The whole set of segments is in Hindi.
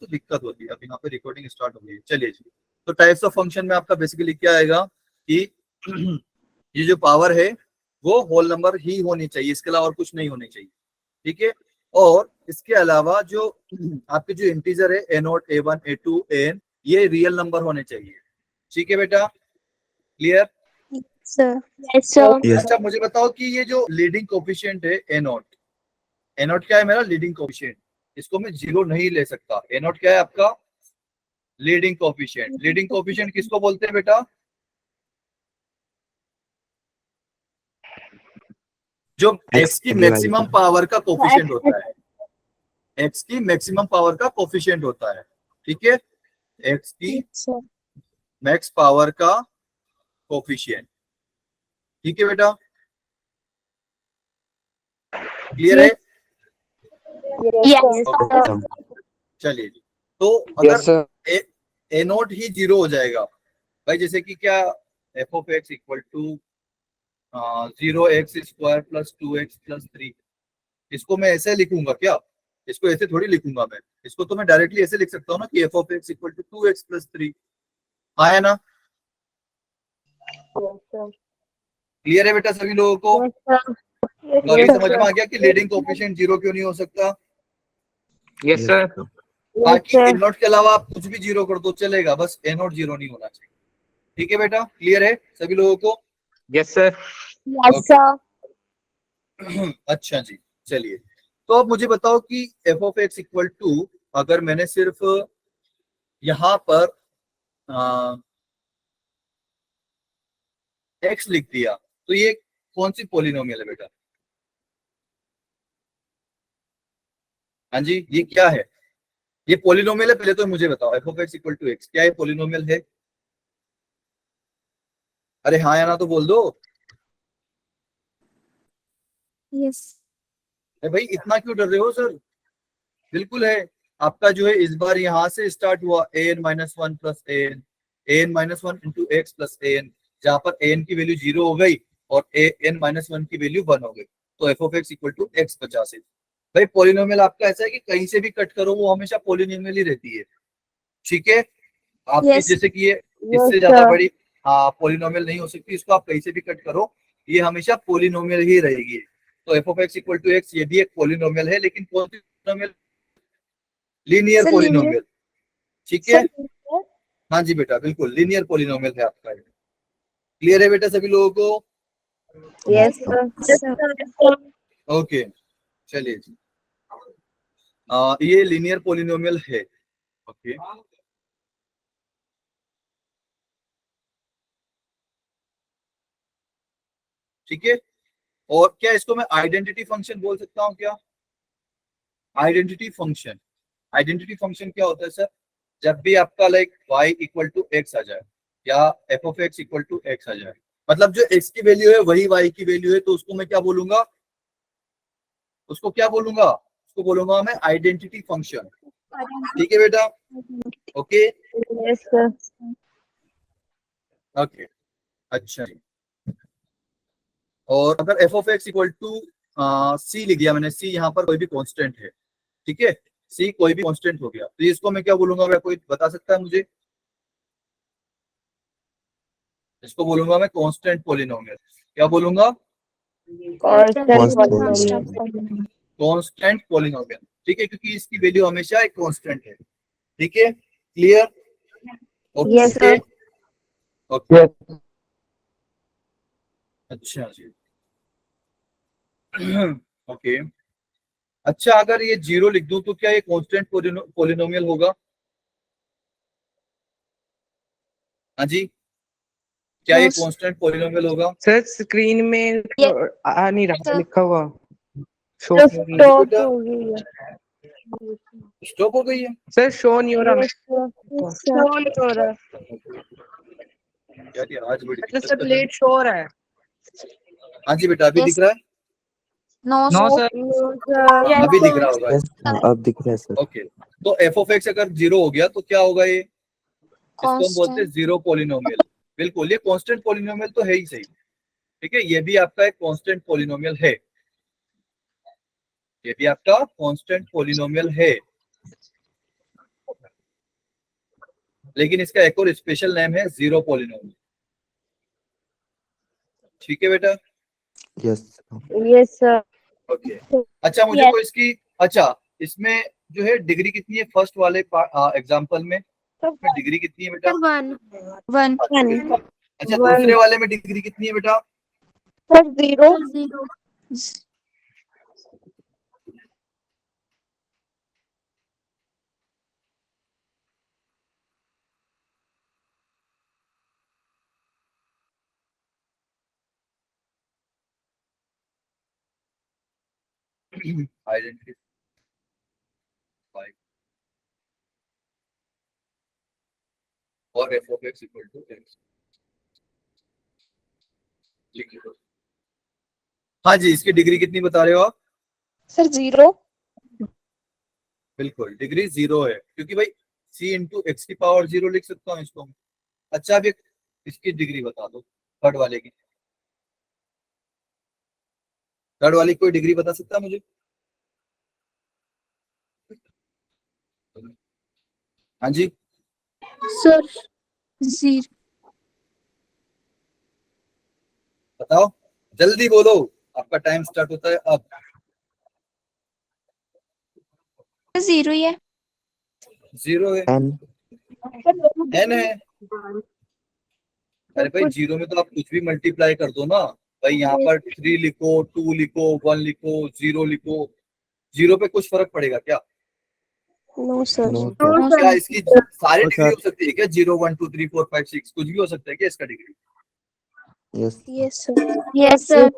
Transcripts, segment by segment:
तो दिक्कत होती है। अब यहाँ पे रिकॉर्डिंग स्टार्ट हो गई है। चलिए जी, तो टाइप्स ऑफ फंक्शन में आपका बेसिकली क्या आएगा कि ये जो पावर है वो होल नंबर ही होनी चाहिए, इसके अलावा और कुछ नहीं होनी चाहिए, ठीक है। और इसके अलावा जो आपके जो इंटीजर है a0 a1 a2 an, ये रियल नंबर होने चाहिए, ठीक है बेटा, क्लियर? Sir yes sir. अच्छा मुझे बताओ कि ये जो लीडिंग कोफिशिएंट है a0, a0 क्या है मेरा लीडिंग कोफिशिएंट, इसको मैं जीरो नहीं ले सकता। a0 क्या है आपका लीडिंग कोफिशिएंट। लीडिंग कोफिशिएंट किसको बोलते हैं बेटा? जो x की मैक्सिमम पावर का कोफिशिएंट होता है, x की मैक्सिमम पावर का कोफिशिएंट होता है, ठीक है, x की मैक्स पावर का कोफिशिएंट, ठीक है बेटा, क्लियर है? चलिए, तो अगर ए नोट ही जीरो हो जाएगा भाई, जैसे कि क्या f of x equal to 0x² + 2x + 3, इसको मैं ऐसे लिखूंगा क्या? इसको ऐसे थोड़ी लिखूंगा मैं, इसको तो मैं डायरेक्टली ऐसे लिख सकता हूँ ना कि f of x equal to 2x + 3, आया ना? क्लियर है बेटा सभी लोगों को? तो अभी समझ में आ गया कि लीडिंग कोएफिशिएंट जीरो क्यों नहीं हो सकता? Yes sir. बाकी ए नोट के अलावा आप कुछ भी जीरो कर दो चलेगा, बस ए नोट जीरो नहीं होना चाहिए, ठीक है बेटा, क्लियर है सभी लोगों को? Yes sir. Yes sir. अच्छा जी, चलिए, तो अब मुझे बताओ कि f of x equal to, अगर मैंने सिर्फ यहां पर एक्स लिख दिया तो ये कौन सी पॉलिनोमियल है बेटा? हाँ जी, ये क्या है? ये पॉलिनोमियल है? पहले तो मुझे बताओ f of x equal to x क्या ये पॉलिनोमियल है? अरे हाँ या ना तो बोल दो। यस। भाई इतना क्यों डर रहे हो सर? बिल्कुल है, आपका जो है इस बार यहाँ से स्टार्ट हुआ an-1 + an into x plus an, जहां पर an की वैल्यू 0 हो गई और an-1 की वैल्यू 1 हो गई, तो f of x equal to x 50 है। भाई पॉलिनोमियल आपका ऐसा है कि कहीं से भी कट करो वो हमेशा पॉलिनोमियल ही रहती है, ठीक है। आपकी Yes. जैसे कि ये Yes, इससे ज्यादा sir. बड़ी पॉलिनोमियल नहीं हो सकती, इसको आप कहीं से भी कट करो ये हमेशा पॉलिनोमियल ही रहेगी। तो f of x equal to x ये भी एक पॉलिनोमियल है, लेकिन कौन सी polynomial? Linear Sir, linear. Polynomial, ठीक है। हाँ जी बेटा, बिल्कुल लीनियर पॉलिनोमियल है आपका। क्लियर है बेटा सभी लोगों को? Yes, sir. Sir. ओके, चलिए जी, ये लीनियर पॉलिनोमियल है, ओके। ठीक है, और क्या इसको मैं आइडेंटिटी फंक्शन बोल सकता हूँ क्या? आइडेंटिटी फंक्शन, आइडेंटिटी फंक्शन क्या होता है सर? जब भी आपका like y equal to x आ जाए या f of x equal to x आ जाए, मतलब जो x की वैल्यू है वही y की वैल्यू है, तो उसको मैं क्या बोलूंगा? उसको क्या बोलूंगा? उसको बोलूंगा मैं आइडेंटिटी फंक्शन, ठीक है बेटा, ओके Yes, sir. ओके। अच्छा जी, और अगर f of x equal to c लिख दिया मैंने, सी यहाँ पर कोई भी कांस्टेंट है, ठीक है, सी कोई भी कांस्टेंट हो गया, तो इसको मैं क्या बोलूंगा? मैं कोई बता सकता है मुझे? इसको बोलूंगा मैं कांस्टेंट पॉलिनोमियल। क्या बोलूंगा? कांस्टेंट पॉलिनोमियल, ठीक है, क्योंकि इसकी वैल्यू हमेशा एक कांस्टेंट है, ठीक है, क्लियर? Yes, sir. ओके, अच्छा जी, ओके। अच्छा अगर ये जीरो लिख दूं तो क्या ये कांस्टेंट पॉलिनोमियल होगा? हाँ जी, क्या ये कांस्टेंट पॉलिनोमियल होगा? सर स्क्रीन में आ नहीं रहा लिखा हुआ। शो Stop हो गई है. स्टॉप हो गई है? सर शो नहीं हो रहा। Show नहीं हो रहा. यार ये आज बड़ी मतलब दिक्कत सब कर रही है। लेट शो हो रहा है। हाँ जी बेटा, अभी Yes. दिख रहा है? No, no sir. सर। हाँ, अभी दिख रहा होगा। अब दिख रहा है सर। ओके, तो एफ ऑफ एक्स अगर जीरो हो गया तो क्या होगा? ये इसको हम बोलते हैं Constant. Zero polynomial. बिल्कुल, ये कांस्टेंट पॉलिनोमियल तो है ही सही, ठीक है, ये भी आपका एक कांस्टेंट पॉलिनोमियल है, ये भी आपका कांस्टेंट पॉलिनोमियल है, लेकिन इसका एक और स्पेशल नेम है जीरो पॉलिनोमियल। ठीक है बेटा? Yes Yes, sir. ओके। अच्छा मुझे Yes. को इसकी, अच्छा इसमें जो है डिग्री कितनी है फर्स्ट वाले एग्जांपल में, डिग्री कितनी है बेटा? One. One. अच्छा, अच्छा One. दूसरे वाले में डिग्री कितनी है बेटा? Sir, zero. आइडेंटिटी और f of x equal to x लिख लो। हाँ जी, इसकी डिग्री कितनी बता रहे हो आप? Sir, zero. बिल्कुल डिग्री जीरो है, क्योंकि भाई सी इंटू एक्स की पावर जीरो लिख सकता हूँ इसको। अच्छा अब इसकी डिग्री बता दो थर्ड वाले की। थर्ड वाली कोई डिग्री बता सकता है मुझे? हाँ जी Sir, zero. बताओ, जल्दी बोलो, आपका टाइम स्टार्ट होता है अब। Zero ही है। जीरो है, एन एन है। अरे भाई जीरो में तो आप कुछ भी मल्टीप्लाई कर दो ना। भाई यहाँ पर थ्री लिखो, टू लिखो, वन लिखो, जीरो लिखो, जीरो पे कुछ फर्क पड़ेगा क्या? No, sir. नो No, क्या sir. इसकी सारी नो डिग्री सर हो सकती है क्या? Zero one two three four five six कुछ भी हो सकता है क्या इसका degree? Yes Yes, sir. Yes, sir.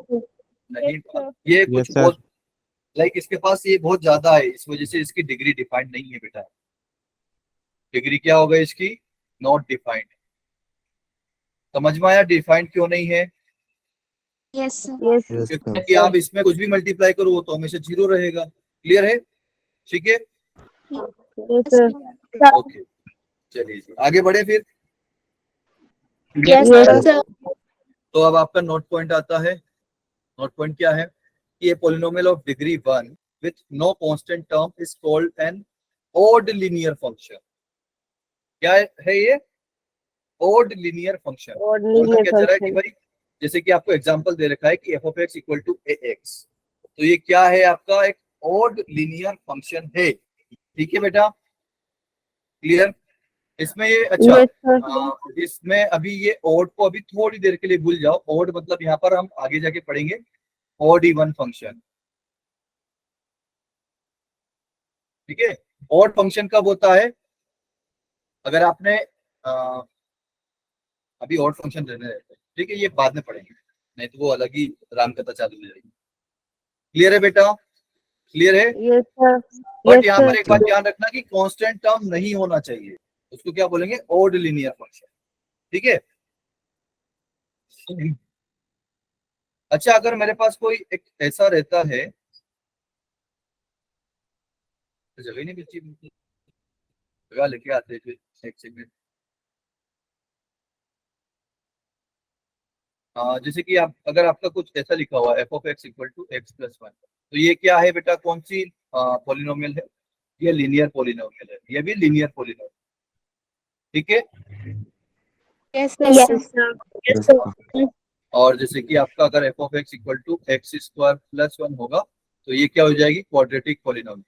नहीं, ये कुछ यस सर बहुत लाइक इसके पास ये बहुत ज्यादा है, इस वजह से इसकी डिग्री डिफाइंड नहीं है बेटा। डिग्री क्या होगा इसकी? Not defined. समझ में आया डिफाइंड क्यों नहीं है? Yes, sir. Yes. Yes sir क्योंकि आप इसमें कुछ भी मल्टीप्लाई करो वो तो हमेशा जीरो रहेगा। क्लियर है? ठीक है, Yes, sir. ओके। चलिए जी, आगे बढ़े फिर। Yes, yes sir. तो अब आपका नोट पॉइंट आता है। नोट पॉइंट क्या है कि ये polynomial of degree one with no constant term is called an odd linear function. क्या है ये? Odd linear function. Odd बोलना linear क्या चाह रहा है कि function. भाई जैसे कि आपको एग्जांपल दे रखा है कि f of x equal to a x, तो ये क्या है आपका? एक ओड लीनियर फंक्शन है। ठीक है बेटा? क्लियर? इसमें ये अच्छा, Yes, sir. इसमें अभी ये ओड को अभी थोड़ी देर के लिए भूल जाओ। ओड मतलब यहाँ पर हम आगे जाके पढ़ेंगे ओड इवन फंक्शन। ठीक है? ओड फंक्शन कब होता है? अगर आपने अभी ओड फंक्शन रहने रहते हैं, ठीक है, ये बाद में पढ़ेंगे, नहीं तो वो अलग ही रामकथा चालू हो जाएगी। क्लियर है बेटा? क्लियर है? Yes, sir. बट Yes, यहाँ sir. पर एक बात ध्यान रखना कि कांस्टेंट टर्म नहीं होना चाहिए, उसको क्या बोलेंगे? Odd linear function. ठीक है? अच्छा अगर मेरे पास कोई एक ऐसा रहता है, जगह ही नहीं मिलती, जगह लेके आते थे एक सेकंड। जैसे कि आप अगर आपका कुछ ऐसा लिखा हुआ f of x equal to x plus one, तो ये क्या है बेटा? कौन सी पॉलिनोमियल है? ये लीनियर पॉलिनोमियल है, ये भी लीनियर पॉलिनोमियल। ठीक है? Yes, sir. Yes, sir. Yes sir और जैसे कि आपका अगर f of x equal to x square plus one होगा, तो ये क्या हो जाएगी? Quadratic polynomial.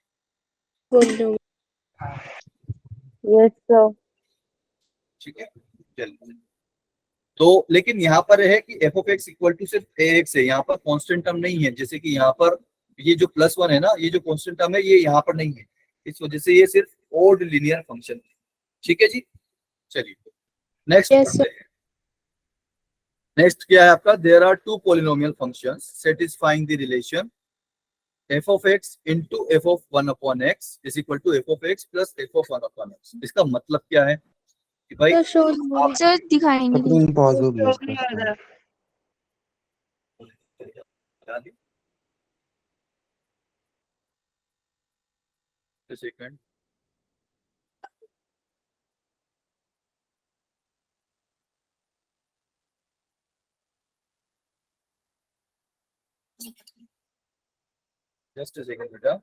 Yes, sir. ठीक है? चलिए, तो लेकिन यहाँ पर है कि f of x equal to सिर्फ ए एक्स है, यहाँ पर कांस्टेंट टर्म नहीं है। जैसे कि यहाँ पर ये जो प्लस वन है ना, ये जो कांस्टेंट टर्म है ये यहाँ पर नहीं है, इस वजह से ये सिर्फ ओड लीनियर फंक्शन है। ठीक है जी? चलिए नेक्स्ट Yes, पढ़ते हैं। नेक्स्ट क्या है आपका? There are two polynomial functions satisfying the relation f of x into f of one upon x is equal to f of x plus f of one upon x. इसका मतलब क्या है कि भाई आप sir. दिखाई नहीं दी। स्क्रीन पॉज हो गई इसका सेकंड, जस्ट सेकंड बेटा।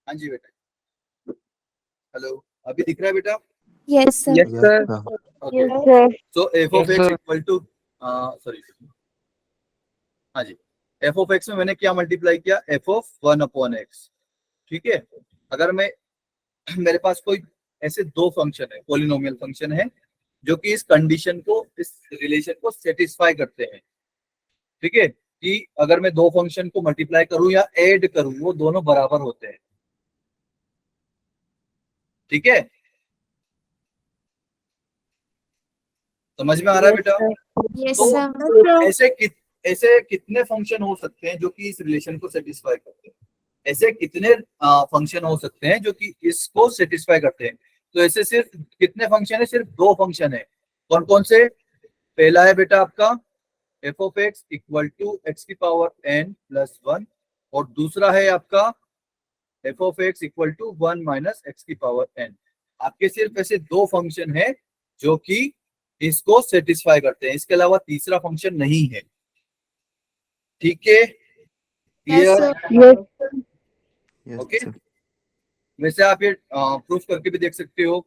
हाँ जी बेटा, हेलो, अभी दिख रहा है बेटा? Yes, sir. Yes, sir. Okay, Yes, sir. So f of Yes, x sir. Equal to, sorry, हाँ जी, एफ ऑफ एक्स में मैंने क्या मल्टीप्लाई किया, एफ ऑफ 1 अपॉन एक्स, ठीक है। अगर मैं मेरे पास कोई ऐसे दो फंक्शन है, पॉलिनोमियल फंक्शन है, जो कि इस कंडीशन को, इस रिलेशन को सेटिस्फाई करते हैं, ठीक है, कि अगर मैं दो फंक्शन को मल्टीप्लाई करूं या ऐड करूं, वो दोनों बराबर होते हैं, ठीक है, समझ में आ रहा है बेटा? Yes, तो sir. ऐसे कितने फंक्शन हो सकते हैं जो कि इस रिलेशन को सेटिस्फाई करते हैं? ऐसे कितने फंक्शन हो सकते हैं जो कि इसको सेटिस्फाई करते हैं? तो ऐसे सिर्फ कितने फंक्शन है? सिर्फ दो फंक्शन है। कौन कौन से? पहला है बेटा आपका f of x equal to x की पावर एन प्लस वन, और दूसरा है आपका f of x equal to one minus x की पावर एन। आपके सिर्फ ऐसे दो फंक्शन है जो कि इसको सेटिस्फाई करते हैं, इसके अलावा तीसरा फंक्शन नहीं है, ठीक है, Yes, clear? sir. Yes, okay, sir. वैसे आप ये प्रूफ करके भी देख सकते हो,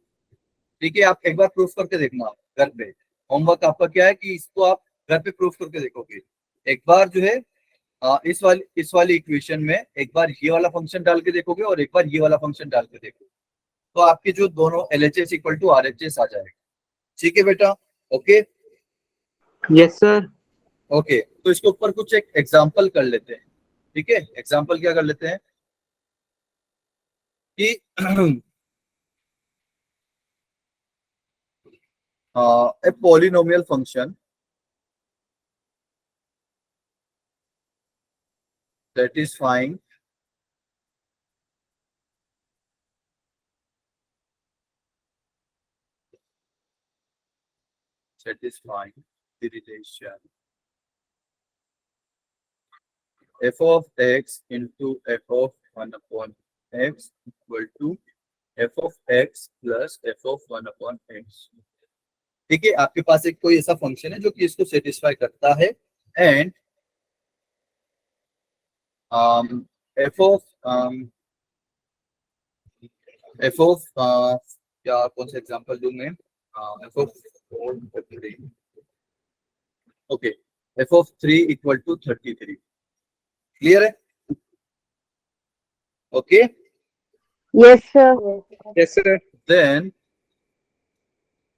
ठीक है, आप एक बार प्रूफ करके देखना घर पे। होमवर्क आपका क्या है कि इसको आप घर पे प्रूफ करके देखोगे। एक बार जो है इस वाली इक्वेशन में एक बार ये वाला फंक्शन डाल के देखोगे और एक बार ये वाला फंक्शन डाल के देखोगे, तो आपके जो दोनों LHS इक्वल टू RHS आ जाएगा, ठीक है बेटा? Okay Yes, sir. ओके, तो इसके ऊपर कुछ एक एग्जाम्पल कर लेते हैं, ठीक है। एग्जाम्पल क्या कर लेते हैं कि a polynomial function satisfying the relation f of x into f of 1 upon x equal to f of x plus f of 1 upon x, ठीक है। आपके पास एक कोई ऐसा फंक्शन है जो कि इसको सेटिस्फाई करता है, एंड f of क्या कौन सा एग्जांपल दूं मैं, f of okay, f of 3 equal to 33, clear है? Okay, Yes, sir. Yes, sir. then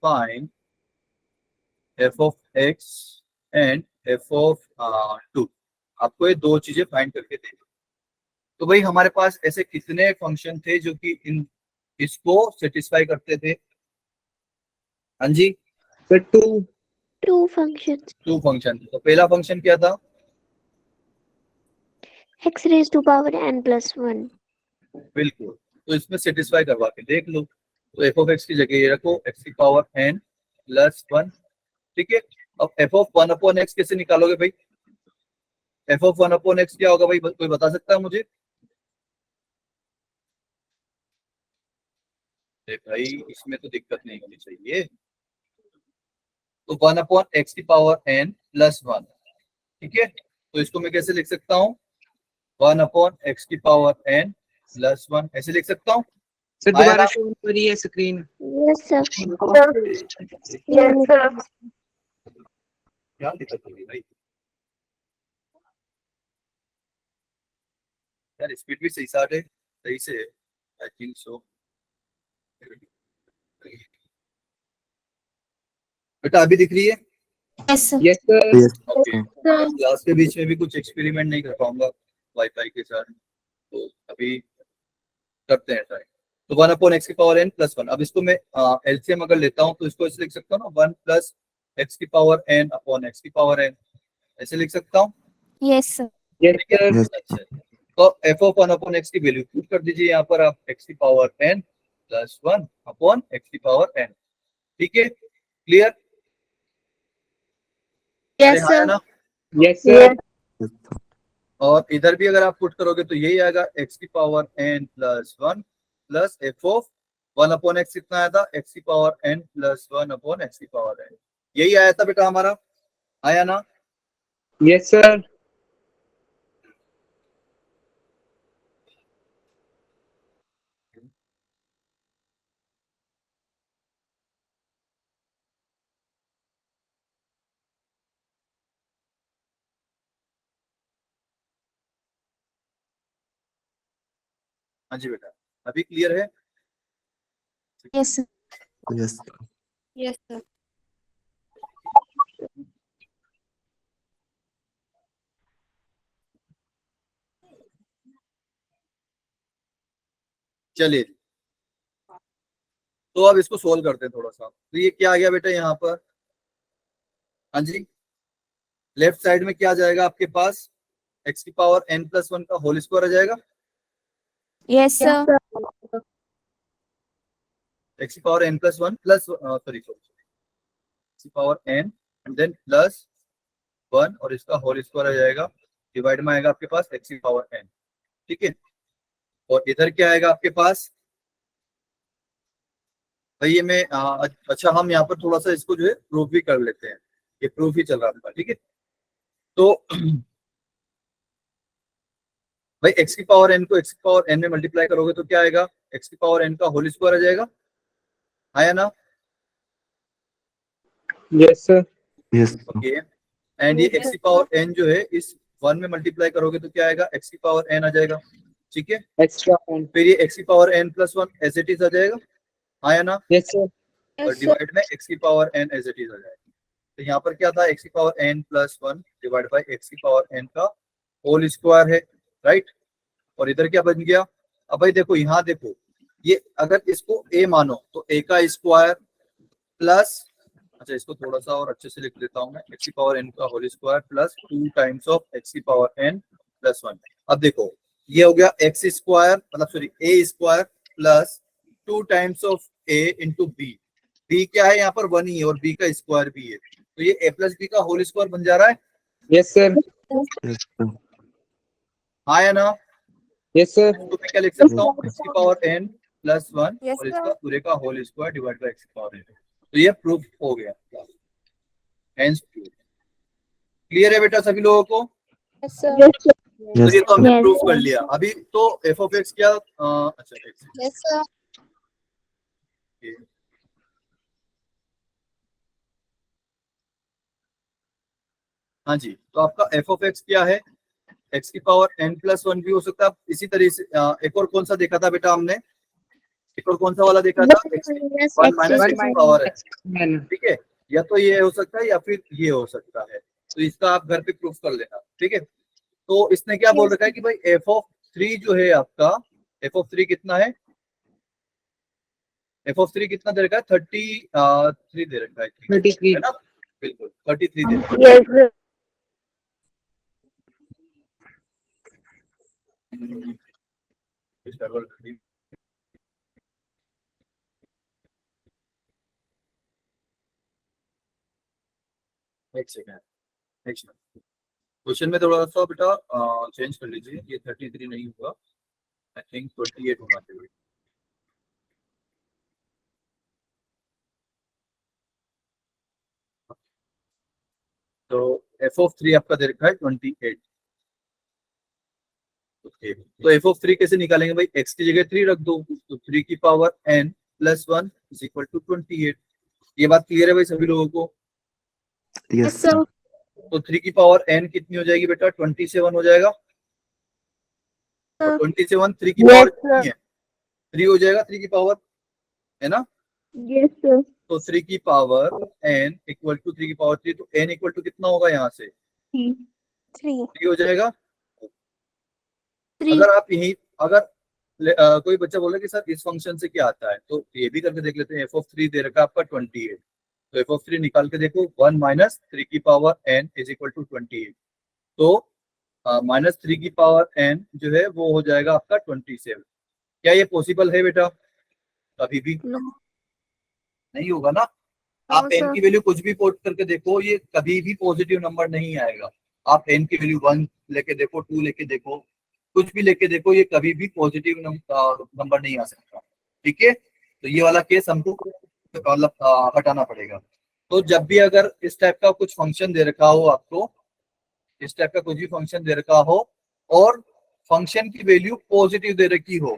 find f of x and f of 2। आपको ये दो चीजें फाइंड करके देनी। तो भाई हमारे पास ऐसे कितने फंक्शन थे जो कि इन इसको सेटिस्फाई करते थे? हाँ जी, Sir, two. Two functions. Two function. तो पहला फंक्शन क्या था? X raised to power n plus 1. बिल्कुल, तो इसमें सेटिस्फाई करवा के देख लो। तो एफ ऑफ एक्स की जगह ये रखो एक्स की पावर एन प्लस वन, ठीक है। अब एफ ऑफ 1 अपॉन एक्स कैसे निकालोगे भाई? एफ ऑफ 1 अपॉन एक्स क्या होगा भाई, कोई बता सकता है मुझे? भाई इसमें तो दिक्कत नहीं होनी चाहिए। तो 1 अपॉन एक्स की पावर एन प्लस वन, ठीक है। तो इसको मैं कैसे लिख सकता हूँ? 1 अपॉन एक्स की पावर एन प्लस वन, ऐसे लिख सकता हूँ। Sir, आया दोबारा ना? show करिए screen. Yes, sir. Yes, sir. क्या दिक्कत होगी भाई? यार स्पीड भी सही साथ है, सही से, आई थिंक सो। बेटा अभी दिख रही है? Yes, sir. Yes, sir. Yes, okay, sir. Class के बीच में भी कुछ एक्सपेरिमेंट नहीं कर पाऊंगा वाईफाई के साथ, तो अभी करते हैं ट्राई। तो 1 अपॉन एक्स की पावर एन प्लस वन, अब इसको मैं एलसीएम अगर लेता हूँ तो इसको ऐसे लिख सकता हूँ ना, 1 प्लस एक्स की पावर एन अपॉन एक्स की पावर एन, ऐसे लिख सकता हूँ, Yes, sir. Yes, ठीक है? sir. Yes. अच्छा, तो एफ ऑफ 1 अपॉन एक्स की वैल्यू पुट कर दीजिए यहाँ पर आप, एक्स की power n plus one upon x की पावर एन, ठीक है, क्लियर? Yes, आया sir. ना? Yes, sir. Yes, sir. और इधर भी अगर आप पुट करोगे तो यही आएगा, एक्स की power n plus one plus f of 1 upon x कितना आया था, एक्स की power n plus one upon x की पावर एन, यही आया था बेटा हमारा, आया ना? Yes, sir. हाँ जी बेटा, अभी क्लियर है? Yes, sir. Yes. Yes, sir. चलिए, तो अब इसको सोल्व करते हैं थोड़ा सा। तो ये क्या आ गया बेटा यहाँ पर? हाँ जी, लेफ्ट साइड में क्या आ जाएगा आपके पास? एक्स की पावर n प्लस 1 का होल स्क्वायर आ जाएगा। Yes, sir. एक्स की power n plus 1 plus sorry x की power n and then plus 1 और इसका होल स्क्वायर आ जाएगा, डिवाइड में आएगा आपके पास एक्स की पावर n। ठीक है, और इधर क्या आएगा आपके पास? भाई ये मैं अच्छा, हम यहाँ पर थोड़ा सा इसको जो है प्रूफ भी कर लेते हैं, ये प्रूफ ही चल रहा था। ठीक है, तो भाई एक्स की पावर n को एक्स की पावर n में मल्टीप्लाई करोगे तो क्या आएगा? एक्स की पावर n का होल स्क्वायर आ जाएगा, आया ना? Yes, sir. Yes, sir. Okay, and ये एक्स की पावर n जो है इस 1 में मल्टीप्लाई करोगे तो क्या आएगा? एक्स की पावर n आ जाएगा। ठीक है, Extra one. फिर ये एक्स की power n plus 1 as it is आ जाएगा, आया ना? Yes, sir. और डिवाइड में एक्स की power n as it is आ जाएगा। तो यहाँ पर क्या था? एक्स की power n plus 1 divide by x की पावर n का होल स्क्वायर है, राइट? और इधर क्या बन गया? अब भाई देखो, यहाँ देखो, ये अगर इसको a मानो तो a का स्क्वायर प्लस, अच्छा इसको थोड़ा सा और अच्छे से लिख देता हूँ मैं, एक्स की पावर n का whole square plus 2 times of x की पावर n प्लस 1। अब देखो, ये हो गया एक्स स्क्वायर, मतलब sorry a square plus 2 times of a into b. B क्या है यहाँ पर? 1 ही है, और b का स्क्वायर भी है, तो ये a प्लस बी का होल स्क्वायर बन जा रहा है। Yes, sir. Yes, sir. हाँ या ना? Yes, sir. तो मैं क्या लिख सकता हूँ? एक्स की पावर n प्लस 1 Yes, और इसका sir. पूरे का whole square divide by x की पावर n। तो ये प्रूफ हो गया, हेंस प्रूफ। क्लियर है बेटा सभी लोगों को? Yes, sir. तो Yes, ये तो हमने Yes, प्रूफ कर sir. लिया। अभी तो एफ ऑफ एक्स क्या अच्छा x Yes, sir. हाँ जी, तो आपका एफ ऑफ एक्स क्या है? एक्स की पावर n प्लस 1 भी हो सकता है। इसी तरह से एक और कौन सा देखा था बेटा हमने? एक और कौन सा वाला देखा था? x Yes, 1 minus X x की is पावर है, Man. ठीक है? या तो ये हो सकता है या फिर ये हो सकता है, तो इसका आप घर पे प्रूफ कर लेना। ठीक है, तो इसने क्या बोल रखा है कि भाई एफ ऑफ 3 जो है आपका, एफ ऑफ 3 कितना है? एफ ऑफ 3 कितना दे रखा है? 33 दे रखा है, 33. है ना? बिल्कुल 33 दे रखा Yes, sir. है। एक सेकंड, क्वेश्चन में थोड़ा सा बेटा चेंज कर लीजिए, ये 33 नहीं होगा, आई थिंक 28 होना चाहिए। तो एफ ऑफ 3 आपका दे रखा है 28। ओके, तो एफ ऑफ 3 कैसे निकालेंगे भाई? एक्स की जगह 3 रख दो, तो 3 की power n plus 1 is equal to 28। ये बात क्लियर है भाई सभी लोगों को? yes, sir. तो 3 की पावर n कितनी हो जाएगी बेटा? 27 हो जाएगा। और 27 3 की पावर कितनी है? 3 हो जाएगा 3 की पावर, है ना? Yes, sir. तो 3 की पावर n इक्वल टू 3 की पावर 3, तो n इक्वल टू कितना होगा यहाँ से? 3. 3 हो जाएगा। 3. अगर आप यही, अगर कोई बच्चा बोले कि सर इस फंक्शन से क्या आता है, तो ये भी करके देख लेते हैं। एफ ऑफ 3 दे रखा है आपका 28, तो एफ ऑफ 3 निकाल के देखो, 1 माइनस 3 की power n is equal to 28, तो माइनस 3 की पावर n जो है वो हो जाएगा आपका 27। क्या ये पॉसिबल है बेटा? कभी भी No. नहीं होगा ना। आप n की वैल्यू कुछ भी पोर्ट करके देखो, ये कभी भी पॉजिटिव नंबर नहीं आएगा। आप n की वैल्यू 1 लेके देखो, 2 लेके देखो, कुछ भी लेके देखो, ये कभी भी पॉजिटिव नंबर नहीं आ सकता। ठीक है, तो ये वाला केस हमको मतलब हटाना पड़ेगा। तो जब भी अगर इस टाइप का कुछ फंक्शन दे रखा हो आपको, इस टाइप का कुछ भी फंक्शन दे रखा हो और फंक्शन की वैल्यू पॉजिटिव दे रखी हो,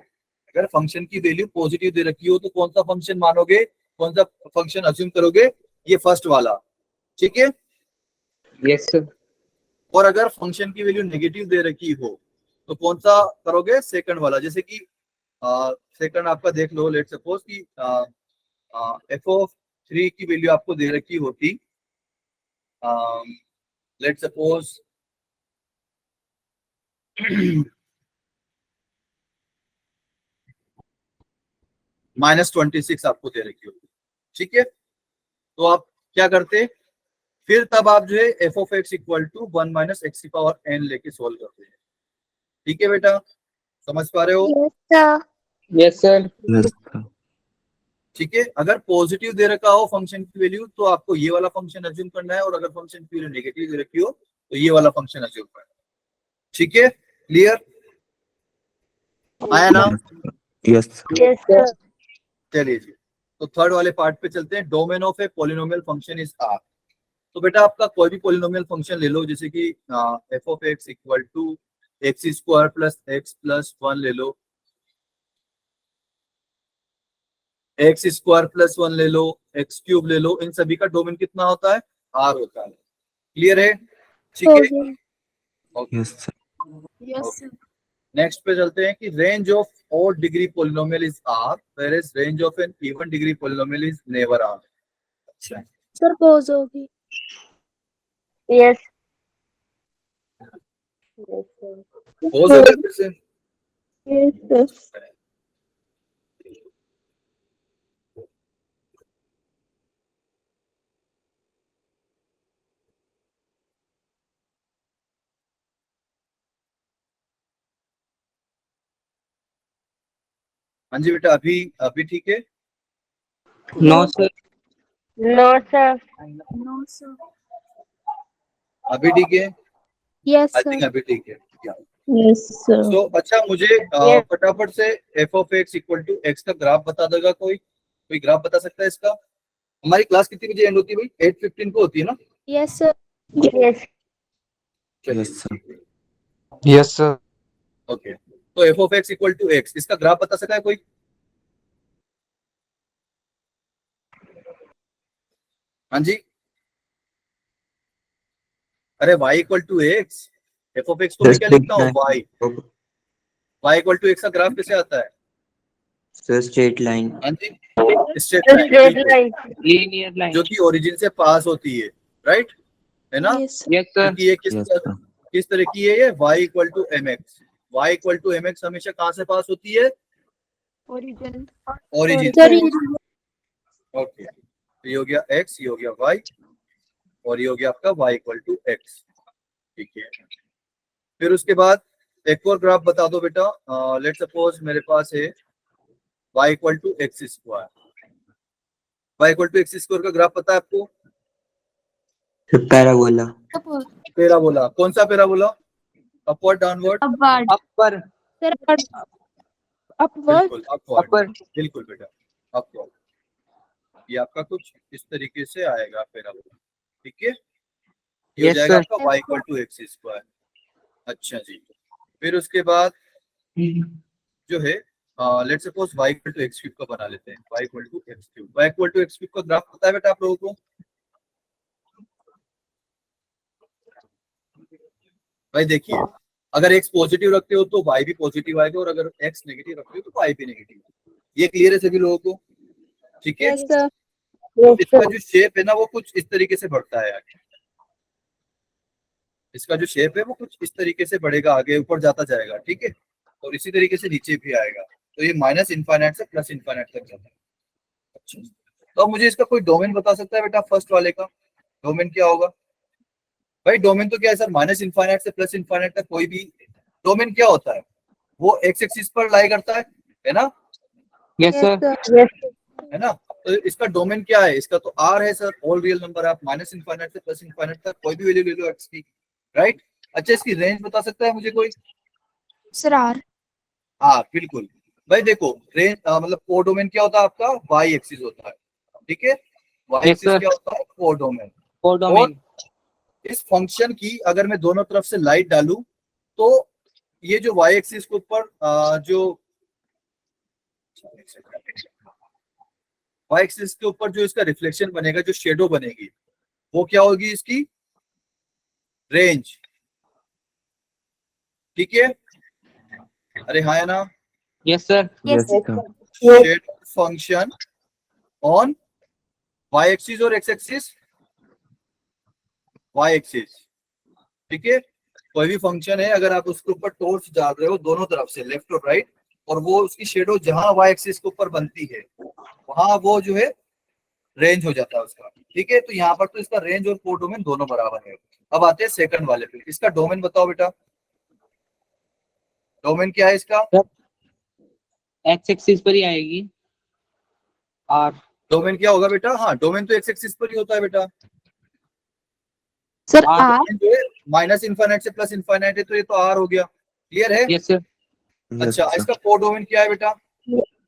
अगर फंक्शन की वैल्यू पॉजिटिव दे रखी हो तो कौन सा फंक्शन मानोगे, कौन सा फंक्शन अज्यूम करोगे? ये फर्स्ट वाला, ठीक है? Yes, sir. और अगर फंक्शन की वैल्यू नेगेटिव दे रखी हो तो कौन सा करोगे? सेकंड वाला। जैसे कि सेकंड आपका देख लो, लेट सपोज कि एफ ऑफ 3 की वैल्यू आपको दे रखी होती, लेट सपोज -26 आपको दे रखी होती, ठीक है। तो आप क्या करते, फिर तब आप जो है f of x equal to 1 minus x की पावर एन लेके सोल्व करते हैं, ठीक है बेटा, समझ पा रहे हो? Yes, sir. Yes sir. Yes, sir. ठीक है, अगर पॉजिटिव दे रखा हो फंक्शन की वैल्यू तो आपको ये वाला फंक्शन अज्यूम करना है, और अगर फंक्शन की वैल्यू नेगेटिव दे रखी हो तो ये वाला फंक्शन अज्यूम करना है, ठीक है, क्लियर? आया ना? Yes, sir. Yes, sir. चलिए जी, तो थर्ड वाले पार्ट पे चलते हैं। Domain of a polynomial function is R. तो बेटा आपका कोई भी पॉलिनोमियल फंक्शन ले लो, जैसे कि f of x equal to x square plus x plus 1 ले लो, एक्स स्क्वायर प्लस 1 ले लो, एक्स क्यूब ले लो, इन सभी का डोमेन कितना होता है? आर होता है, क्लियर है? ठीक है, Okay. Okay. Yes, sir. Yes, sir. Next पे चलते हैं कि range of odd degree polynomial is R, whereas range of an even degree polynomial is never R. अच्छा, Sir, pause होगी. Yes. Yes, sir. हो गया फिर से? Yes, sir. हाँ जी बेटा, अभी अभी ठीक है? No sir. No, sir. No, sir. अभी ठीक है? Yes, आई sir. थिंक अभी ठीक है। Yes, sir. सो अच्छा, मुझे फटाफट से f of x equal to x का ग्राफ बता देगा कोई? कोई ग्राफ बता सकता है इसका? हमारी क्लास कितनी बजे एंड होती है भाई? 8:15 को होती है ना? Yes, sir. Yes. Yes, sir. Yes sir. Okay, तो f of x equal to x, इसका ग्राफ बता सका है कोई? हाँ जी, अरे y equal to x, f of x को मैं Just क्या take लिखता हूँ? line. y equal to x का ग्राफ कैसे आता है? Sir, straight line. हाँ जी, स्ट्रेट लाइन, बिल्कुल, लीनियर लाइन। जो कि ओरिजिन से पास होती है, राइट, है ना? Yes. Yes sir. क्योंकि ये Yes, sir. किस तरह की है? ये y equal to m x, y equal to m x हमेशा कहाँ से पास होती है? Origin. ओरिजिन Sir, से। ओके, तो ये हो गया x, ये हो गया y, और ये हो गया आपका y इक्वल टू एक्स, ठीक है। फिर उसके बाद एक और ग्राफ बता दो बेटा। लेट सपोज मेरे पास है y equal to x square, y equal to x square का ग्राफ पता है आपको? Parabola. पैराबोला, कौन सा parabola? Upward, downward? Upward. Upper. Sir, upward. बिल्कुल अपवर्ड, अपर। बिल्कुल बेटा, अपवर्ड। ये आपका कुछ इस तरीके से आएगा पैराबोला, ठीक है, ये हो Yes, जाएगा sir. आपका y equal to x square. अच्छा जी, फिर उसके बाद जो है let suppose y equal to x cube का बना लेते हैं, y equal to x cube, y equal to x cube का ग्राफ पता है बेटा आप लोगों को? भाई देखिए, अगर x पॉजिटिव रखते हो तो y भी पॉजिटिव आएगा, और अगर x नेगेटिव रखते हो तो y भी नेगेटिव। ये क्लियर है सभी लोगों को? ठीक है, Yes, sir. तो इसका जो शेप है ना वो कुछ इस तरीके से बढ़ता है आगे, इसका जो शेप है वो कुछ इस तरीके से बढ़ेगा आगे, ऊपर जाता जाएगा, ठीक है, और इसी तरीके से नीचे भी आएगा, तो ये माइनस इनफाइनाइट से प्लस इनफाइनाइट तक जाता है। अच्छा, तो अब मुझे इसका कोई डोमेन बता सकता है बेटा? फर्स्ट वाले का डोमेन क्या होगा? भाई डोमेन तो क्या है सर, माइनस इनफाइनाइट से प्लस इनफाइनाइट तक कोई भी डोमेन क्या होता है? वो एक्स एक्सिस पर लाई करता है ना? Yes Yes, sir. sir. Yes. है ना? तो इसका डोमेन क्या है? इसका तो आर है सर, ऑल रियल नंबर। आप माइनस इनफाइनाइट से प्लस इनफाइनाइट तक कोई भी वैल्यू ले लो एक्स की, राइट? अच्छा, इसकी रेंज बता सकता है मुझे कोई? Sir, R. हाँ बिल्कुल, भाई देखो रेंज मतलब कोडोमेन क्या होता है आपका? वाई एक्सिस होता है, ठीक है, वाई Yes, एक्सिस sir. क्या होता है? कोडोमेन। कोडोमेन। इस फंक्शन की अगर मैं दोनों तरफ से लाइट डालूं तो ये जो वाई एक्सिस के ऊपर जो वाई एक्सिस के ऊपर जो इसका रिफ्लेक्शन बनेगा, जो शेडो बनेगी, वो क्या होगी? इसकी रेंज, ठीक है। अरे हाँ है ना? Yes, sir. Yes, sir. Shadow function on y axis और x एक्सिस, y एक्सिस, ठीक है। कोई भी फंक्शन है, अगर आप उसके ऊपर टॉर्च डाल रहे हो दोनों तरफ से, लेफ्ट और राइट, और वो उसकी शेडो जहां y एक्सिस के ऊपर बनती है वहां वो जो है रेंज हो जाता है उसका, ठीक है। तो यहाँ पर तो इसका रेंज और कोडोमेन दोनों बराबर है। अब आते हैं सेकंड वाले पे, इसका डोमेन बताओ बेटा, डोमेन क्या है इसका? एक्स एक्सिस पर ही आएगी। और डोमेन क्या होगा बेटा? हाँ, डोमेन तो एक्स एक्सिस पर ही होता है बेटा। Sir R. आर। डोमेन जो है माइनस इनफाइनाइट से प्लस इनफाइनाइट है, तो ये तो आर हो गया, क्लियर है। Yes sir. Yes, अच्छा, sir. इसका कोडोमेन क्या है बेटा?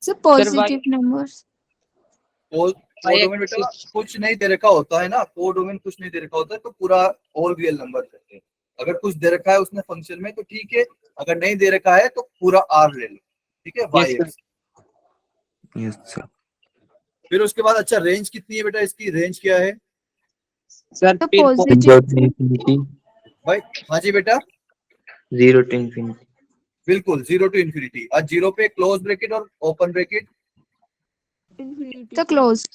Sir positive numbers. कोडोमेन बेटा कुछ नहीं दे रखा होता है ना, कोडोमेन कुछ नहीं दे रखा होता है तो पूरा ऑल रियल नंबर कहते हैं। अगर कुछ दे रखा है उसने फंक्शन में तो ठीक है, अगर नहीं दे रखा है तो पूरा आर ले लो, ठीक है, y Yes, x. Yes, sir. फिर उसके बाद अच्छा रेंज कितनी है बेटा? इसकी रेंज क्या है सर तो फिर पॉजिटिव। Zero to infinity. भाई? हाँ जी बेटा, Zero to infinity. बिल्कुल 0 टू इन्फिनिटी। आज 0 पे क्लोज ब्रैकेट और ओपन ब्रैकेट, तो क्लोज।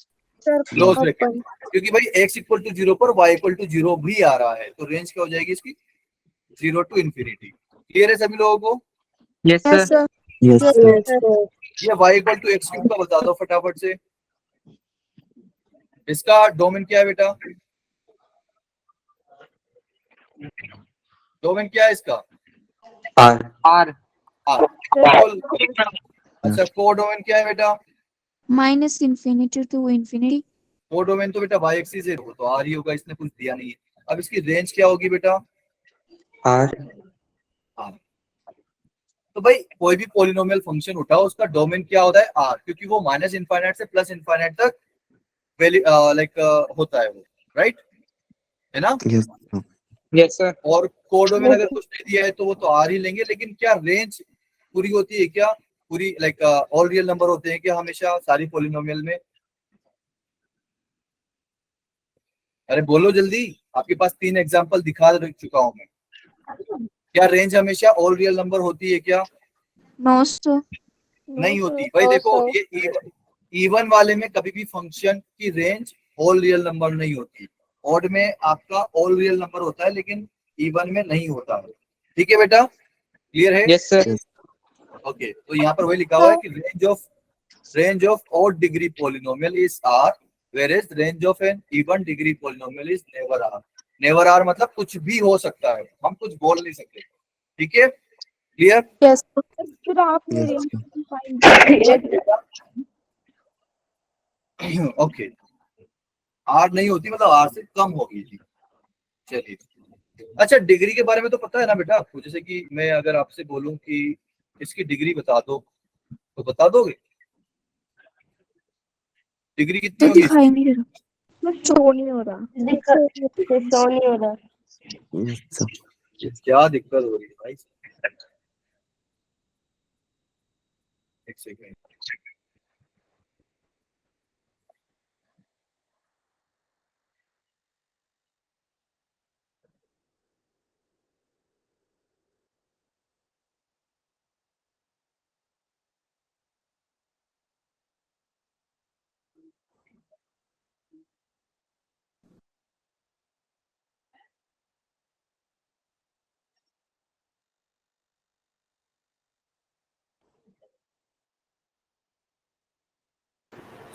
क्लोज ब्रैकेट, क्योंकि भाई x इक्वल टू 0 पर y इक्वल टू 0 भी आ रहा है, तो रेंज क्या हो जाएगी इसकी? 0 टू इन्फिनिटी। क्लियर है सभी लोगों को? Yes yes sir. Sir. Yes, sir. ये y equal to x cube का बता दो फटाफट से। इसका डोमेन क्या है बेटा? डोमेन क्या है इसका? R. R. हाँ, अच्छा कोडोमेन क्या है बेटा? Minus infinity to infinity. Codomain तो बेटा y एक्सिस है, वो तो आर ही होगा, इसने कुछ दिया नहीं है। अब इसकी रेंज क्या होगी बेटा? R. हाँ, तो भाई कोई भी पॉलिनोमियल फंक्शन उठाओ, उसका डोमेन क्या होता है? आर, क्योंकि वो माइनस इनफाइनाइट से प्लस इनफाइनाइट तक होता है वो, राइट है ना। Yes, sir. Yes sir. और कोडोमेन अगर कुछ नहीं दिया है तो वो तो आर ही लेंगे, लेकिन क्या रेंज पूरी होती है क्या? पूरी ऑल रियल नंबर होते हैं क्या हमेशा सारी पॉलिनोमियल में? अरे बोलो जल्दी, आपके पास 3 एग्जांपल दिखा चुका हूं मैं। क्या रेंज हमेशा ऑल रियल नंबर होती है क्या? No sir. नहीं होती भाई। देखो ये इवन वाले में कभी भी फंक्शन की रेंज ऑल रियल नंबर नहीं होती, ऑड में आपका ऑल रियल नंबर होता है, लेकिन इवन में नहीं होता है, ठीक है बेटा, क्लियर है? Yes sir. Yes. ओके, तो यहाँ पर वही लिखा हुआ है कि range of odd degree polynomial is R, whereas range of an even degree polynomial is never r. never r मतलब कुछ भी हो सकता है, हम कुछ बोल नहीं सकते, ठीक है, क्लियर? Yes sir. आपने Yes, sir. ओके, आर नहीं होती मतलब आर से कम होगी थी। चलिए, अच्छा डिग्री के बारे में तो पता है ना बेटा आपको? जैसे कि मैं अगर आपसे बोलूं कि इसकी डिग्री बता दो तो बता दोगे? डिग्री कितनी होगी? दिखाई नहीं दे रहा, शो नहीं हो रहा। Yes, sir. क्या दिक्कत हो रही है भाई? एक सेकेंड,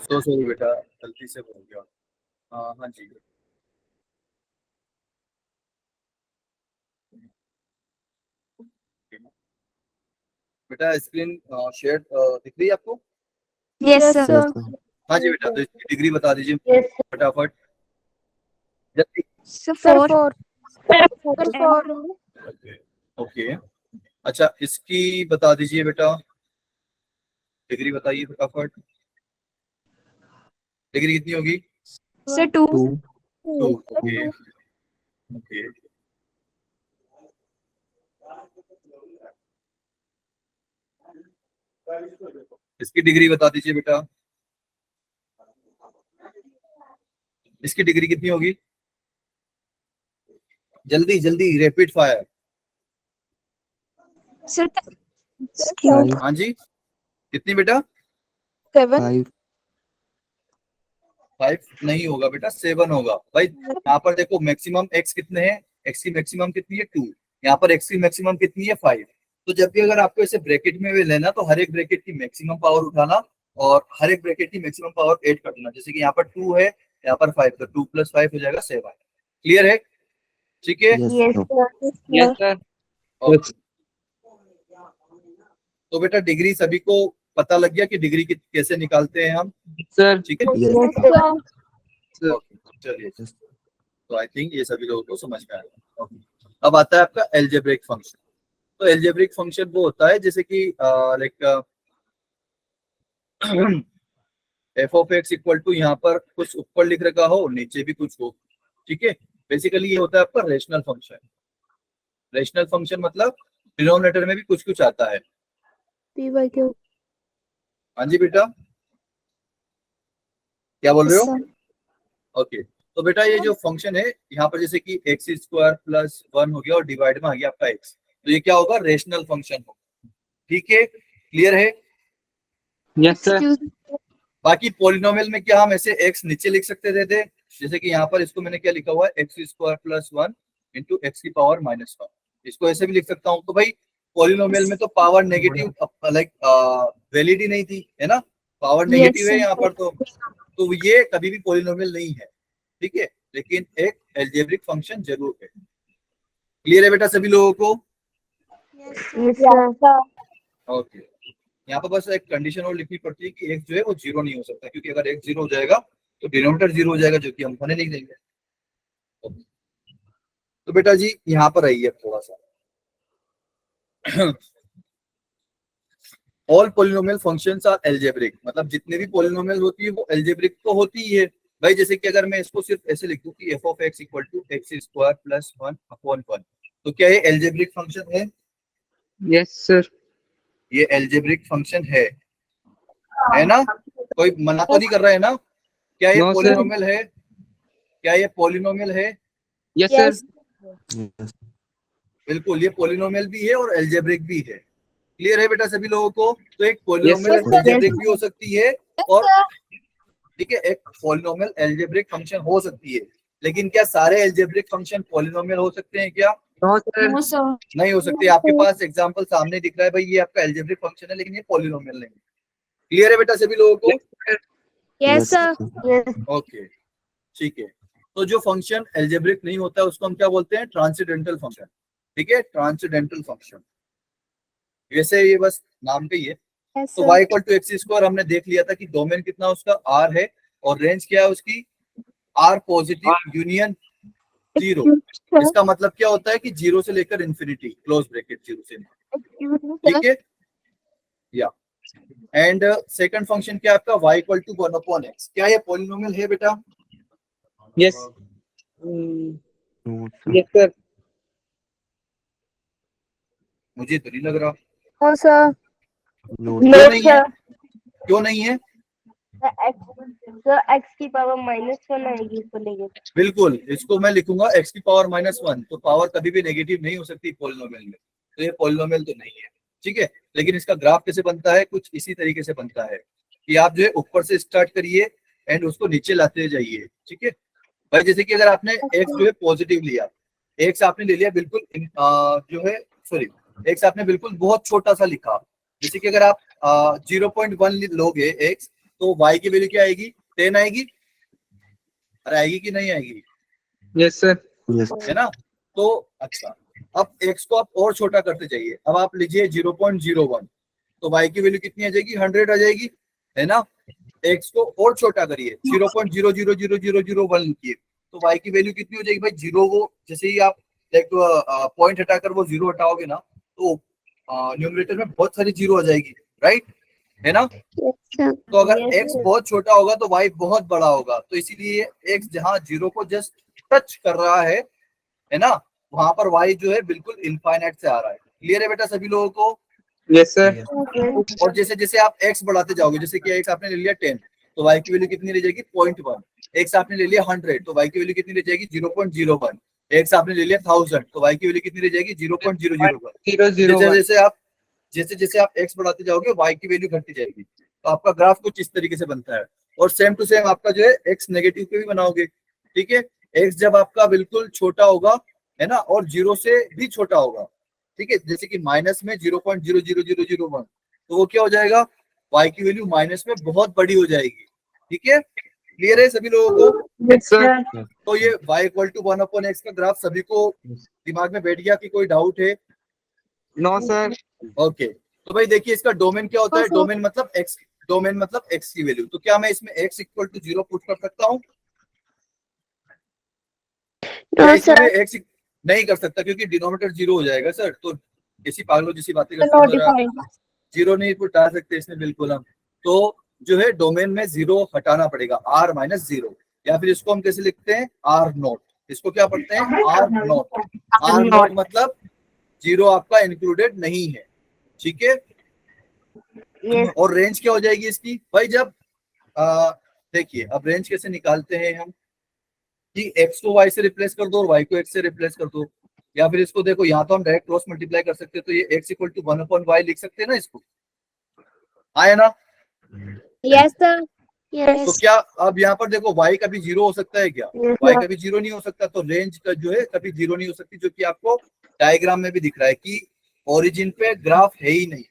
सो सॉरी बेटा, गलती से बोल गया। हाँ जी, बेटा स्क्रीन शेयर दिख रही है आपको? Yes Yes, sir. sir. हाँ जी बेटा, तो इसकी डिग्री बता दीजिए फटाफट जल्दी। Sir four. ओके, अच्छा इसकी बता दीजिए बेटा, डिग्री बताइए फटाफट, डिग्री कितनी होगी? Sir two. 2. 2। ओके ओके, इसकी डिग्री बता दीजिए बेटा, इसकी डिग्री कितनी होगी? जल्दी जल्दी, रैपिड फायर। सर 5. हाँ जी, कितनी बेटा? 7 5 5 नहीं होगा बेटा, 7 होगा भाई। यहाँ पर देखो मैक्सिमम x कितने हैं, x की मैक्सिमम कितनी है 2, यहाँ पर x की मैक्सिमम कितनी है 5। तो जब भी अगर आपको ऐसे ब्रैकेट में भी लेना तो हर एक ब्रैकेट की मैक्सिमम पावर उठाना और हर एक ब्रैकेट की मैक्सिमम पावर ऐड कर देना। जैसे कि यहाँ पर 2 है, यहाँ पर 5, तो 2 + 5 हो जाएगा 7। क्लियर है? ठीक है। yes yes sir yes sir. Okay. तो बेटा डिग्री सभी को पता लग गया कि डिग्री कैसे निकालते हैं हम? सर ठीक है। yes sir Okay, चलिए, तो आई थिंक ये सभी लोगों को समझ में आया। Okay. अब आता है आपका एल्जेब्रिक फंक्शन। तो एल्जेब्रिक फंक्शन वो होता है जैसे कि like f of x equal to यहाँ पर कुछ ऊपर लिख रखा हो, नीचे भी कुछ हो। ठीक है। बेसिकली ये होता है आपका रेशनल फंक्शन। रेशनल फंक्शन मतलब डिनोमिनेटर में भी कुछ कुछ आता है। p/q हाँ जी बेटा, क्या बोल रहे हो? sir okay. तो बेटा ये जो फंक्शन है यहाँ पर जैसे कि x² + 1 हो गया और डिवाइड में आ गया आपका x, तो ये क्या होगा? रेशनल फंक्शन होगा। ठीक है, क्लियर है? Yes sir. बाकी पॉलिनोमियल में क्या हम ऐसे x नीचे लिख सकते थे? जैसे कि यहाँ पर इसको मैंने क्या लिखा हुआ है, x² + 1 × x⁻⁻1। इसको ऐसे भी लिख सकता हूँ। तो भाई पॉलिनोमियल में तो पावर नेगेटिव लाइक वैलिड ही नहीं थी, है ना? पावर नेगेटिव है यहाँ पर, तो ये कभी भी पॉलिनोमियल नहीं है। ठीक है, लेकिन एक एल्जेब्रिक फंक्शन जरूर है। क्लियर है बेटा सभी लोगों को? yes sir okay. यहाँ पर बस एक कंडीशन और लिखनी पड़ती है कि x जो है वो 0 नहीं हो सकता, क्योंकि अगर x 0 हो जाएगा तो डिनोमिनेटर 0 हो जाएगा, जो कि हम होने नहीं देंगे। Okay. तो बेटा जी यहाँ पर आइए थोड़ा सा। All polynomial functions are algebraic, मतलब जितने भी पॉलिनोमियल होती है वो एल्जेब्रिक तो होती ही है भाई। जैसे कि अगर मैं इसको सिर्फ ऐसे लिख दूं कि f of x equal to x² + 1/1, तो क्या ये एल्जेब्रिक फंक्शन है? Yes sir. ये एल्जेब्रिक फंक्शन है ना? कोई मना तो नहीं कर रहा है ना? क्या ये No, sir. पॉलिनोमियल है? क्या ये पॉलिनोमियल है? Yes sir. yes बिल्कुल, ये पॉलिनोमियल भी है और एल्जेब्रिक भी है। क्लियर है बेटा सभी लोगों को? तो एक Yes, पॉलिनोमियल sir. एल्जेब्रिक भी हो सकती है और ठीक है, एक पॉलिनोमियल एल्जेब्रिक फंक्शन हो सकती है। लेकिन क्या सारे एल्जेब्रिक फंक्शन पॉलिनोमियल हो सकते हैं क्या? No sir. no sir नहीं हो सकते। आपके पास एग्जांपल सामने दिख रहा है भाई, ये आपका एल्जेब्रिक फंक्शन है लेकिन ये पॉलिनोमियल नहीं है। क्लियर है बेटा सभी लोगों को? yes sir yes ओके, ठीक है। तो जो फंक्शन एल्जेब्रिक नहीं होता है उसको हम क्या बोलते हैं? Transcendental function. ठीक है, ट्रांसेंडेंटल फंक्शन। वैसे ये बस नाम का ही है। yes तो sir y = x² हमने देख लिया था कि डोमेन कितना उसका r है और रेंज क्या है उसकी? r positive union 0। इसका मतलब क्या होता है कि 0 से लेकर इंफिनिटी, क्लोज ब्रैकेट 0 से। ठीक है, या एंड सेकंड फंक्शन क्या है आपका? y = 1/x। क्या ये पॉलिनोमियल है बेटा? Yes no sir yes sir. मुझे तो नहीं लग रहा। no sir no क्यों नहीं है? क्यों नहीं है? x की पावर -1 आएगी इसको लेके। बिल्कुल, इसको मैं लिखूंगा x⁻⁻1। तो पावर कभी भी नेगेटिव नहीं हो सकती पॉलिनोमियल में, तो ये पॉलिनोमियल तो नहीं है। ठीक है, लेकिन इसका ग्राफ कैसे बनता है? कुछ इसी तरीके से बनता है कि आप जो है ऊपर से स्टार्ट करिए एंड उसको नीचे लाते जाइए। ठीक है भाई, जैसे कि अगर आपने x जो है पॉजिटिव लिया, x आपने ले लिया बिल्कुल जो है सॉरी, x आपने बिल्कुल बहुत छोटा सा लिखा। जैसे कि अगर आप 0.1 लोगे x, तो y की वैल्यू क्या आएगी? 10 आएगी। अरे आएगी कि नहीं आएगी? Yes sir. yes है ना? तो अच्छा, अब x को आप और छोटा करते जाइए। अब आप लीजिए 0.01, तो y की वैल्यू कितनी आ जाएगी? 100 आ जाएगी, है ना? x को और छोटा करिए, 0.000001 लिखिए, तो y की वैल्यू कितनी हो जाएगी भाई? 0। वो जैसे ही आप एक पॉइंट हटाकर वो 0 हटाओगे ना, तो न्यूमरेटर में बहुत सारी 0 आ जाएगी, राइट? है ना? तो अगर x बहुत छोटा होगा तो y बहुत बड़ा होगा। तो इसीलिए x जहां 0 को जस्ट टच कर रहा है ना, वहां पर y जो है बिल्कुल इनफाइनाइट से आ रहा है। क्लियर है बेटा सभी लोगों को? Yes sir. और जैसे जैसे आप x बढ़ाते जाओगे, जैसे कि x आपने ले लिया 10, तो y की वैल्यू कितनी रह जाएगी? 0.1। x आपने ले लिया 100, तो y की वैल्यू कितनी रह जाएगी? 0.01। x आपने ले लिया 1000, तो y की वैल्यू कितनी रह जाएगी? 0.001। 001। जैसे जैसे आप जैसे जैसे आप x बढ़ाते जाओगे y की वैल्यू घटती जाएगी। तो आपका ग्राफ कुछ इस तरीके से बनता है। और सेम टू सेम आपका जो है x नेगेटिव पे भी बनाओगे, ठीक है। x जब आपका बिल्कुल छोटा होगा, है ना, और 0 से भी छोटा होगा, ठीक है, जैसे कि माइनस में 0.00001, तो वो क्या हो जाएगा, y की वैल्यू माइनस में बहुत बड़ी हो जाएगी, ठीक है। क्लियर है सभी लोगों को? Yes, sir. तो ये y इक्वल टू 1/x का ग्राफ सभी को दिमाग में बैठ गया कि कोई डाउट है? No sir. ओके, तो भाई देखिए इसका डोमेन क्या होता है, Okay. डोमेन मतलब x, डोमेन मतलब x की वैल्यू। तो क्या मैं इसमें x इक्वल टू 0 पुट कर सकता हूँ? No, या इसमें sir. मैं x नहीं कर सकता क्योंकि डिनोमिनेटर 0 हो जाएगा सर। तो किसी पागलों जैसी बातें करते हैं, जरा Notified. 0 नहीं पुट आ सकते इसमें बिल्कुल हम। तो जो है डोमेन में 0 हटाना पड़ेगा, r माइनस 0, या फिर इसको हम कैसे लिखते हैं, r नॉट। इसको क्या पढ़ते हैं, r नॉट। r नॉट मतलब 0 आपका इंक्लूडेड नहीं है, ठीक है। Yes. और रेंज क्या हो जाएगी इसकी भाई, जब देखिए अब रेंज कैसे निकालते हैं हम, कि x को y से रिप्लेस कर दो और y को x से रिप्लेस कर दो, या फिर इसको देखो यहाँ तो हम डायरेक्ट क्रॉस मल्टीप्लाई कर सकते हैं, तो ये x इक्वल टू 1/y लिख सकते हैं ना इसको, आया ना। Yes, sir. तो Yes. क्या अब यहाँ पर देखो y कभी 0 हो सकता है क्या? Yes, y sir. कभी 0 नहीं हो सकता, तो रेंज का जो है कभी 0 नहीं हो सकती, जो कि आपको डायग्राम में भी दिख रहा है कि ओरिजिन पे ग्राफ है ही नहीं,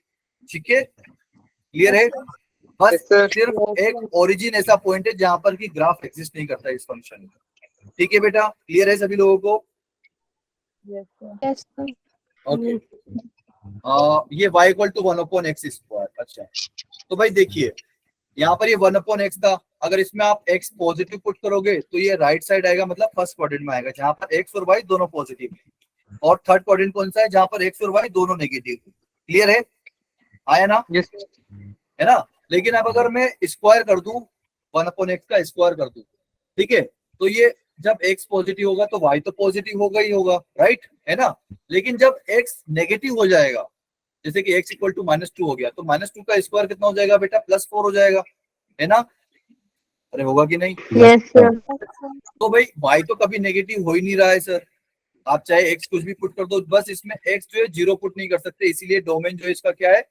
ठीक है। क्लियर है? बस Yes, sir. सिर्फ एक ओरिजिन ऐसा पॉइंट है जहां पर कि ग्राफ एग्जिस्ट नहीं करता इस फंक्शन में, ठीक है बेटा। क्लियर है सभी लोगों को? Yes, sir. ओके, ये y equal to 1/x square. अच्छा, तो भाई देखिए यहाँ पर ये 1/x था, अगर इसमें आप x पॉजिटिव पुट करोगे तो ये राइट साइड आएगा, मतलब फर्स्ट क्वाड्रेंट में आएगा जहां पर x और y दोनों पॉजिटिव है। और थर्ड क्वाड्रेंट कौन सा है, जहां पर x और y दोनों नेगेटिव है। क्लियर है? आया ना, यस है ना। लेकिन अब अगर मैं स्क्वायर कर दूं, 1/x का स्क्वायर कर दूं, ठीक है, तो ये जब x पॉजिटिव होगा तो y तो पॉजिटिव होगा ही होगा, राइट, है ना। लेकिन जब x नेगेटिव हो जाएगा, जैसे कि x इक्वल टू -2 हो गया, तो -2 का स्क्वायर कितना हो जाएगा बेटा, +4 हो जाएगा, है ना। अरे होगा कि नहीं? Yes, sir. तो भाई y तो कभी नेगेटिव हो ही नहीं रहा है सर, आप चाहे x कुछ भी पुट कर दो, बस इसमें x जो है 0 पुट नहीं कर सकते, इसीलिए डोमेन जो है इसका क्या है,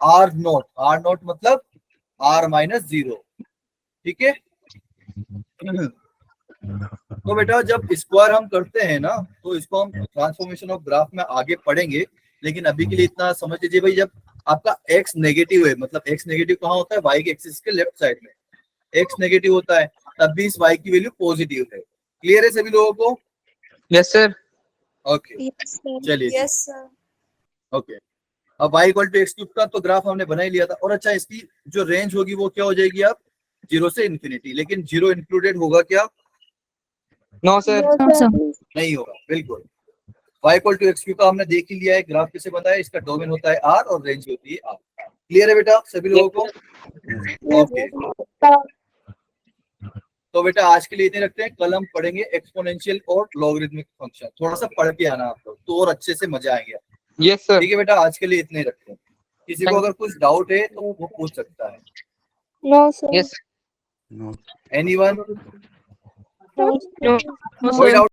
r नॉट। r नॉट मतलब r माइनस 0, ठीक है। तो बेटा जब स्क्वायर हम करते हैं ना, तो इसको हम ट्रांसफॉर्मेशन ऑफ ग्राफ में आगे पढ़ेंगे, लेकिन अभी के लिए इतना समझ लीजिए भाई, जब आपका x नेगेटिव है, मतलब x नेगेटिव कहाँ होता है, y के एक्सिस के लेफ्ट साइड में x नेगेटिव होता है, तब भी इस y की वैल्यू पॉजिटिव है। क्लियर है सभी लोगों को? Yes sir. Okay, Yes, sir. चलिए, Yes, sir. ओके। अब y equal to x cube का तो ग्राफ हमने बना ही लिया था। और अच्छा, इसकी जो रेंज होगी वो क्या हो जाएगी, आप 0 से इन्फिनिटी, लेकिन 0 इंक्लूडेड होगा क्या? No sir. No, sir. नहीं होगा, बिल्कुल। y equal to x cube का हमने देख ही लिया है, ग्राफ कैसे बनता है, इसका डोमेन होता है r और रेंज होती है r। क्लियर है बेटा सभी लोगों को? ओके, तो बेटा आज के लिए इतने रखते हैं, कल हम पढ़ेंगे एक्सपोनेंशियल और लॉगरिथमिक फंक्शन। थोड़ा सा पढ़ के आना आप लोग, तो और अच्छे से मजा आएंगे। Yes sir. ठीक है बेटा, आज के लिए इतने रखते हैं। किसी को अगर कुछ डाउट है तो वो पूछ सकता है। No, sir. Yes No. Anyone? No, कोई डाउट